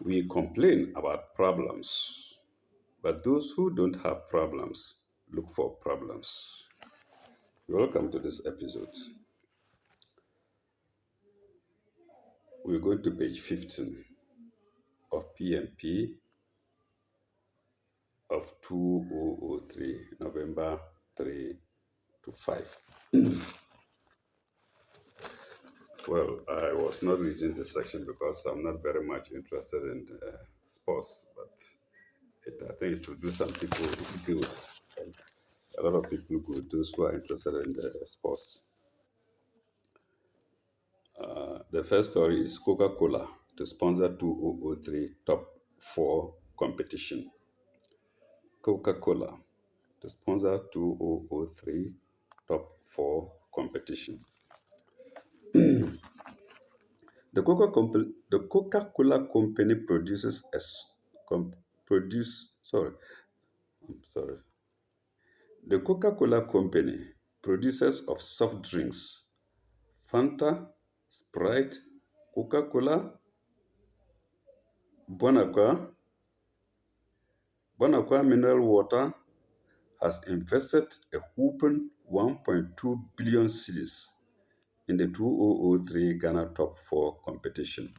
We complain about problems, but those who don't have problems look for problems. Welcome to this episode. We're going to page 15 of PMP of 2003, November 3 to 5. Well, I was not reading this section because I'm not very much interested in sports, but I think it will do some people good. A lot of people good, those who are interested in sports. The first story is Coca-Cola to sponsor 2003 top 4 competition. Coca-Cola to sponsor 2003 top 4 competition. The Coca-Cola company produces a s- com, produce sorry, I'm sorry. The Coca-Cola company, producers of soft drinks, Fanta, Sprite, Coca-Cola, Bonaqua, Bonaqua mineral water, has invested a whopping 1.2 billion cedis in the 2003 Ghana Top 4 competition.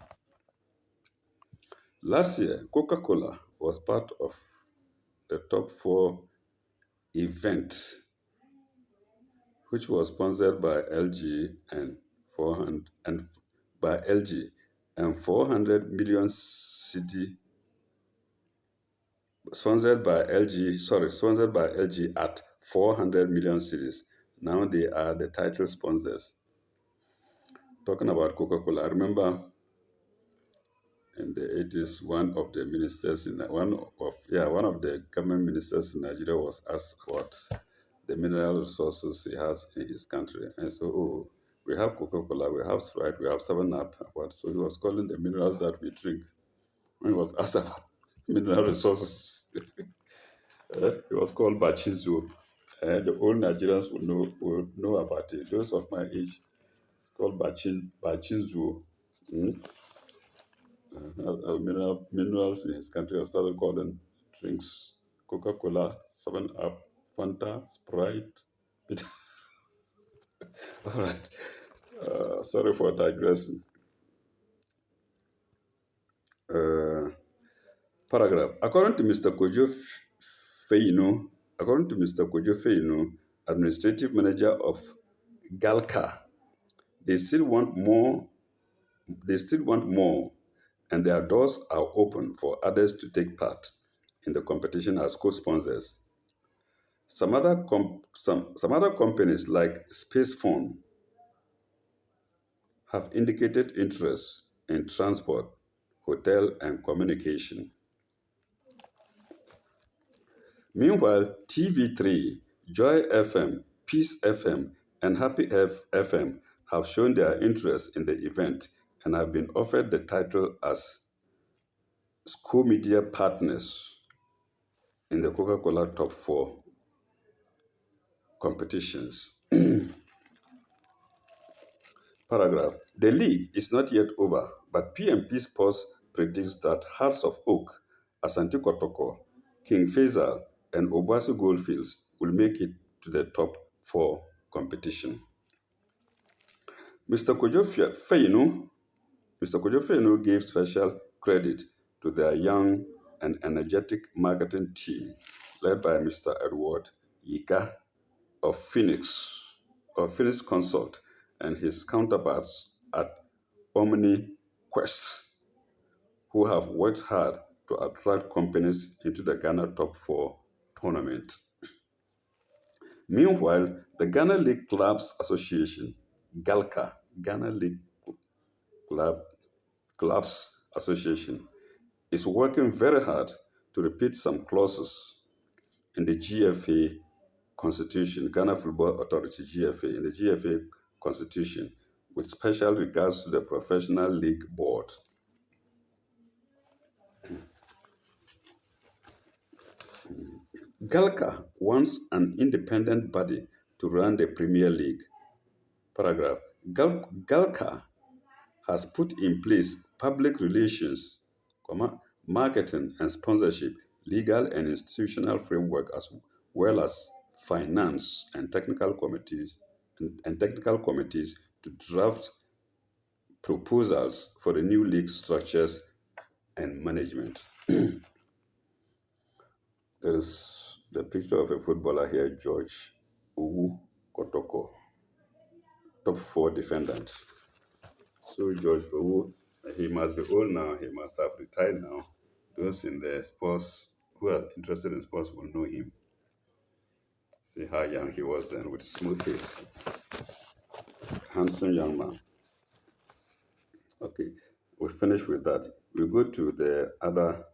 Last year, Coca-Cola was part of the Top 4 event, which was sponsored by LG and 400 and by LG and 400 million cedi sponsored by LG at 400 million cedis. Now they are the title sponsors. Talking about Coca-Cola, I remember in the 80s, one of the government ministers in Nigeria was asked about the mineral resources he has in his country, and so we have Coca-Cola, we have Sprite, we have Seven Up. So he was calling the minerals that we drink. When he was asked about mineral resources, it was called Bachizo. The old Nigerians will know about it. Those of my age, it's called Bachizo. Minerals in his country have started calling drinks Coca-Cola, 7-Up, Fanta, Sprite. All right. Sorry for digressing. Uh, Paragraph. Feino, according to Mr. Kojo Feino, administrative manager of Galka, they still want more. They still want more, and their doors are open for others to take part in the competition as co-sponsors. Some other companies like Space Phone have indicated interest in transport, hotel, and communication. Meanwhile, TV3, Joy FM, Peace FM, and Happy FM have shown their interest in the event and have been offered the title as school media partners in the Coca-Cola Top 4 competitions. Paragraph. The league is not yet over, but PMP Sports predicts that Hearts of Oak, Asante Kotoko, King Faisal, and Obasu Goldfields will make it to the top 4 competition. Mr. Kojo Feino, Mr. Kojo Feino gave special credit to their young and energetic marketing team led by Mr. Edward Yika of Phoenix Consult, and his counterparts at Omni Quest, who have worked hard to attract companies into the Ghana Top 4 tournament. Meanwhile, the Ghana League Clubs Association, GALCA, Ghana League Club, Clubs Association, is working very hard to repeat some clauses in the GFA Constitution, Ghana Football Authority GFA, in the GFA Constitution, with special regards to the Professional League Board. Galka wants an independent body to run the Premier League. Paragraph. Galka has put in place public relations marketing and sponsorship, legal and institutional framework, as well as finance and technical committees to draft proposals for the new league structures and management. There is the picture of a footballer here, George Uwu Kotoko, top four defendant. So George Owo, he must be old now. He must have retired now. Those in the sports who are interested in sports will know him. See how young he was then, with smooth face, handsome young man. Okay, we finish with that. We go to the other,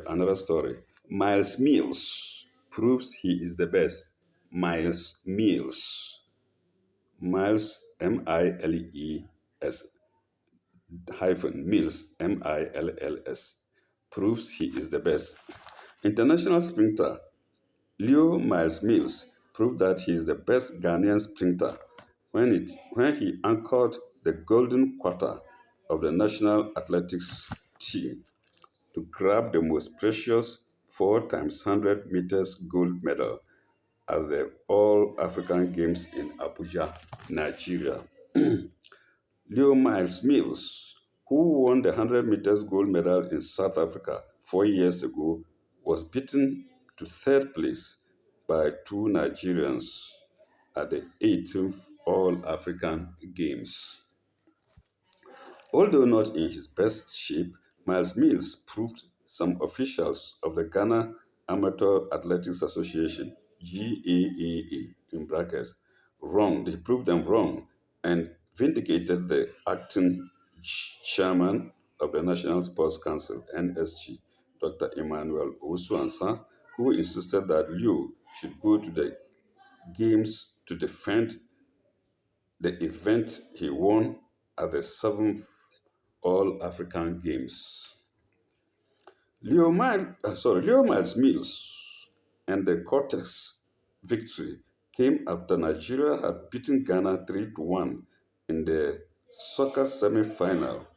another story. Miles Mills proves he is the best. Miles Mills. Miles, Miles hyphen Mills, Mills, proves he is the best. International sprinter Leo Miles Mills proved that he is the best Ghanaian sprinter when he anchored the golden quarter of the national athletics team to grab the most precious 4 times 100 meters gold medal at the All African Games in Abuja, Nigeria. Leo Miles Mills, who won the 100 meters gold medal in South Africa 4 years ago, was beaten to third place by two Nigerians at the 18th All African Games. Although not in his best shape, Miles Mills proved some officials of the Ghana Amateur Athletics Association (GAAA) in brackets wrong. He proved them wrong and vindicated the acting chairman of the National Sports Council (NSG), Dr. Emmanuel Owusu-Ansah, who insisted that Liu should go to the games to defend the event he won at the seventh All African Games. Leo Miles Mills and the Cortex victory came after Nigeria had beaten Ghana 3-1 in the soccer semi-final,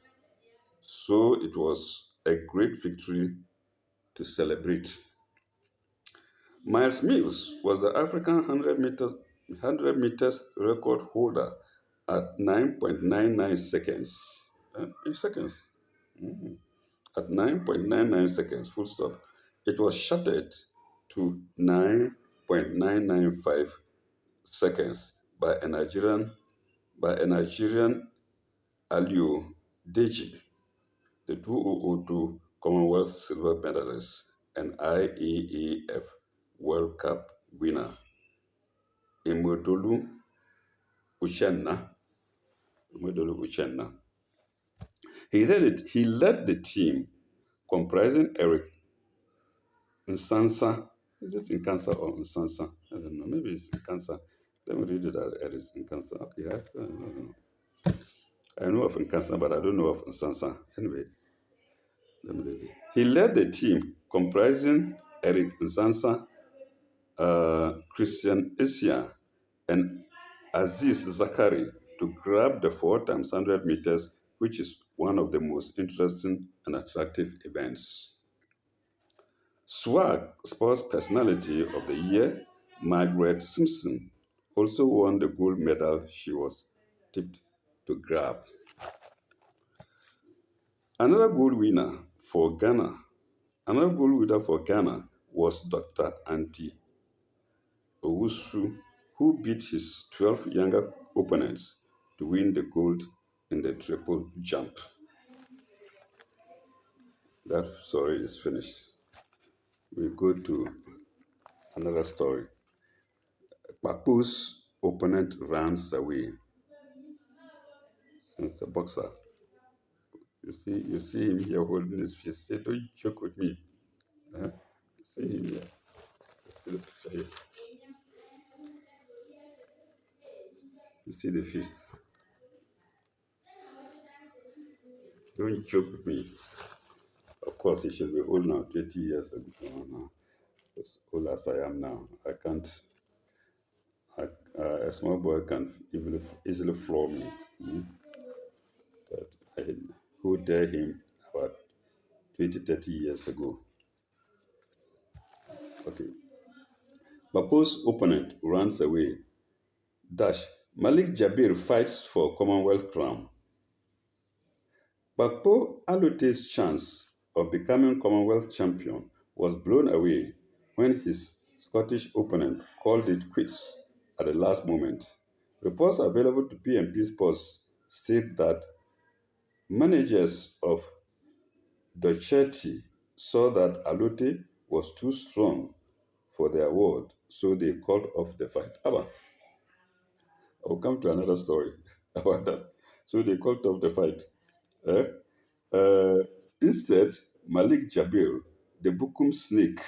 so it was a great victory to celebrate. Miles Mills was the African 100 meters record holder at 9.99 seconds. In seconds. At 9.99 seconds, full stop. It was shattered to 9.995 seconds by a Nigerian Aliu Deji, the 2002 Commonwealth silver medalist and IAAF World Cup winner, Imodolu Uchenna. Imodolu Uchenna. He led the team comprising Eric Nsansa. Is it Nkansa or Nsansa? I don't know. Maybe it's Nkansa. Let me read it as it is Nkansa. Okay, I know of Nkansa, but I don't know of Nsansa. Anyway, let me read it. He led the team comprising Eric Nsansa, Christian Isia, and Aziz Zakari to grab the 4 times 100 meters, which is one of the most interesting and attractive events. SWAG Sports Personality of the Year, Margaret Simpson, also won the gold medal she was tipped to grab. Another gold winner for Ghana was Dr. Anti Owusu, who beat his 12 younger opponents to win the gold in the triple jump. That story is finished. We go to another story. Papoose opponent runs away. It's a boxer. You see him here holding his fist. Say, don't joke with me. Huh? You see him here. You see the picture here. You see the fist. Don't joke with me. Of course, he should be old now, 20 years ago now. As old as I am now, I can't. A small boy can easily floor me. But who dare him 20, 30 years ago. Okay. Bapo's opponent runs away. Dash. Malik Jabir fights for Commonwealth crown. Bakpo Alute's chance of becoming Commonwealth champion was blown away when his Scottish opponent called it quits at the last moment. Reports available to PMP Sports state that managers of Docherty saw that Alute was too strong for their award, so they called off the fight. Abba, I'll come to another story about that. So they called off the fight. Eh? Uh, Instead, Malik Jabir, the Bukum snake,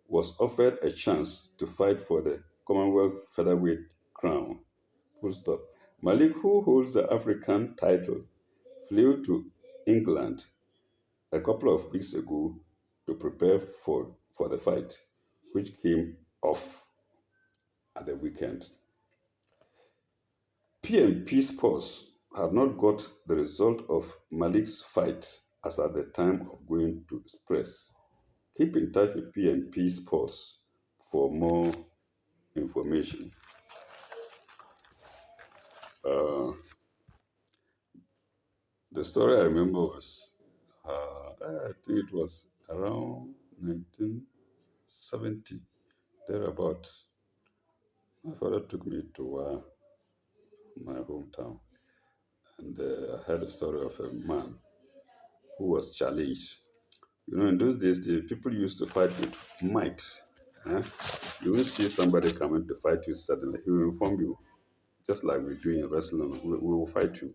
was offered a chance to fight for the Commonwealth featherweight crown. Full stop. Malik, who holds the African title, flew to England a couple of weeks ago to prepare for the fight, which came off at the weekend. PMP Sports had not got the result of Malik's fight as at the time of going to press. Keep in touch with PMP Sports for more information. Uh, the story I remember was, I think it was around 1970, thereabout. My father took me to my hometown, and I heard a story of a man who was challenged. You know, in those days, the people used to fight with might. Eh? You will see somebody coming to fight you suddenly. He will inform you, just like we do in wrestling. We will fight you,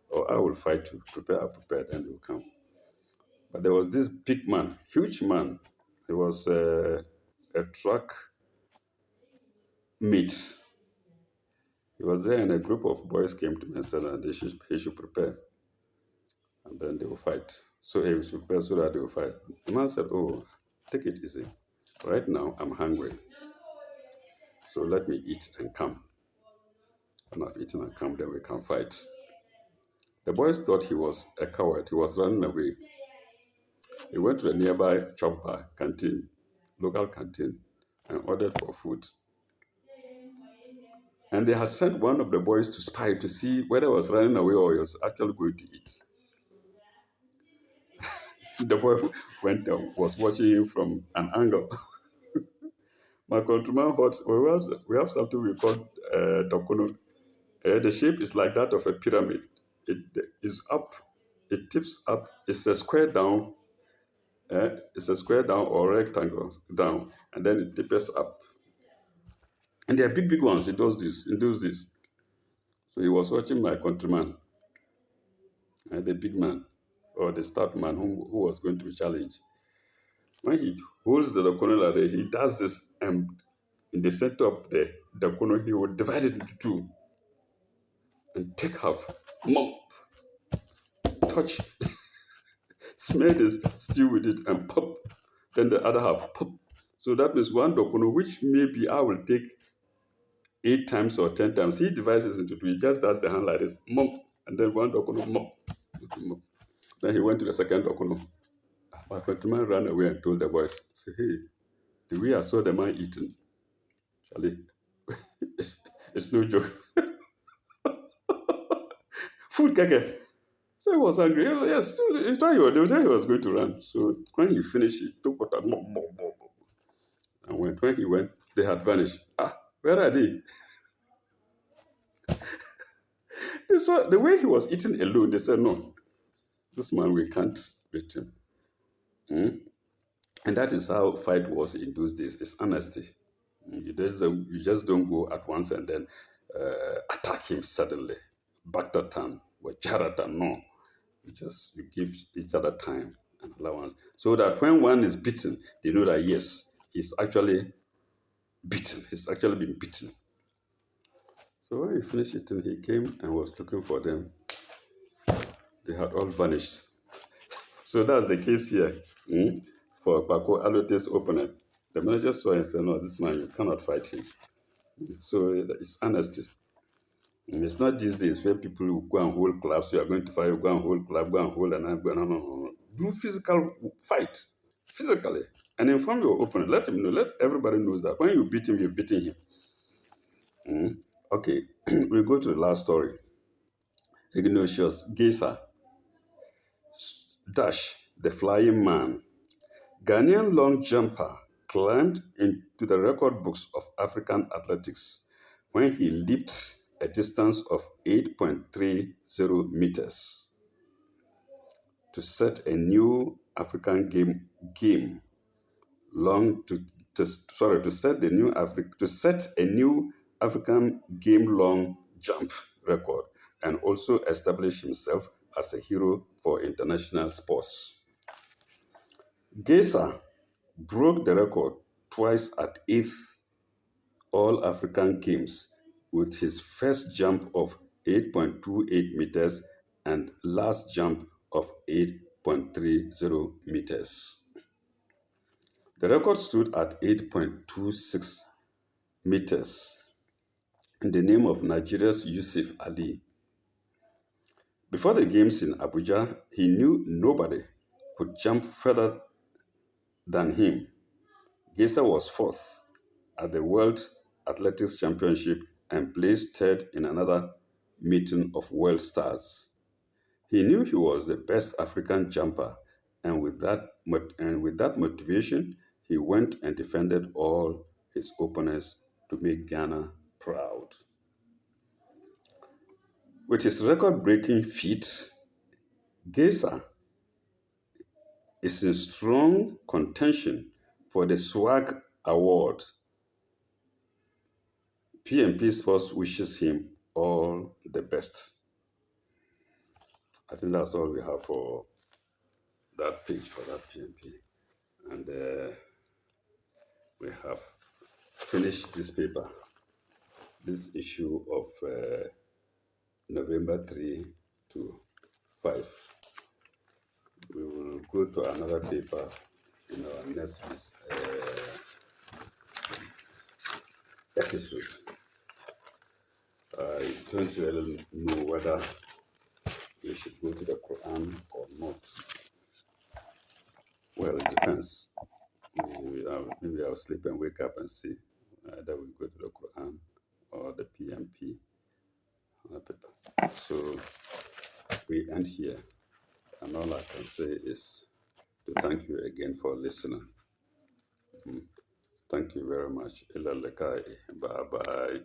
or I will fight you. Prepare, I prepared, and they will come. But there was this big man, huge man. He was a track meet. He was there, and a group of boys came to me and said that he should prepare, and then they will fight. So he should prepare so that they will fight. The man said, "Oh, take it easy. Right now, I'm hungry. So let me eat and come. When I've eaten and come, then we can fight." The boys thought he was a coward. He was running away. He went to the nearby chop bar, canteen, local canteen, and ordered for food. And they had sent one of the boys to spy to see whether he was running away or he was actually going to eat. The boy went and was watching him from an angle. My countryman thought, we have something we call dokono. The shape is like that of a pyramid. It is up, it tips up, it's a square down, it's a square down or rectangle down, and then it tips up. And they are big, big ones. It does this, it does this. So he was watching my countryman, the big man, or the stout man who was going to be challenged. When he holds the dokono like that, he does this, and in the center of the dokono, he will divide it into two and take half, mop, touch, smear this stew with it, and pop. Then the other half, pop. So that means one dokono, which maybe I will take 8 times or 10 times. He divides it into two. He just does the hand like this, mop, and then one dokono, mop, mop. Then he went to the second dokono. My countryman ran away and told the boys, say, hey, the way I saw the man eating, Charlie, it's no joke. Food keke. So he was angry. He was, yes, they thought he was going to run. So when he finished, he took water, mop, mop, mop, mop. And when he went, they had vanished. Where are they? They saw the way he was eating alone. They said, no, this man, we can't beat him. And that is how fight was in those days. It's honesty. You just don't go at once and then attack him suddenly. Baktatan or jaratan, no. You give each other time and allowance. So that when one is beaten, they know that yes, he's actually beaten. He's actually been beaten. So when he finished eating, he came and was looking for them. They had all vanished. So that's the case here for Bako Alote's opponent. The manager saw and said, no, this man, you cannot fight him. So it's honesty. It's not these days where people will go and hold clubs. You are going to fight, you go and hold club, go and hold, and then go. No, no, no, no. Do physical fight physically and inform your opponent. Let him know. Let everybody knows that when you beat him, you've beaten him. Okay, we go to the last story. Ignatius Gesa Dash, the flying man. Ghanaian long jumper climbed into the record books of African athletics when he leaped a distance of 8.30 meters to set a new African game long to set the new to set a new African game long jump record and also establish himself as a hero for international sports. Gesa broke the record twice at 8th All African Games with his first jump of 8.28 meters and last jump of 8.30 meters. The record stood at 8.26 meters in the name of Nigeria's Yusuf Ali. Before the games in Abuja, he knew nobody could jump further than him. Gesa was fourth at the World Athletics Championship and placed third in another meeting of world stars. He knew he was the best African jumper, and with that motivation, he went and defended all his opponents to make Ghana proud. With his record-breaking feat, Gesa is in strong contention for the SWAG Award. PMP Sports wishes him all the best. I think that's all we have for that page, for that PMP. And we have finished this paper, this issue of November 3 to 5. We will go to another paper in our next episode. I don't really know whether we should go to the Quran or not. Well, it depends. Maybe I'll sleep and wake up and see either we go to the Quran or the PMP paper. So we end here. And all I can say is to thank you again for listening. Thank you very much. Ila lekai. Bye bye.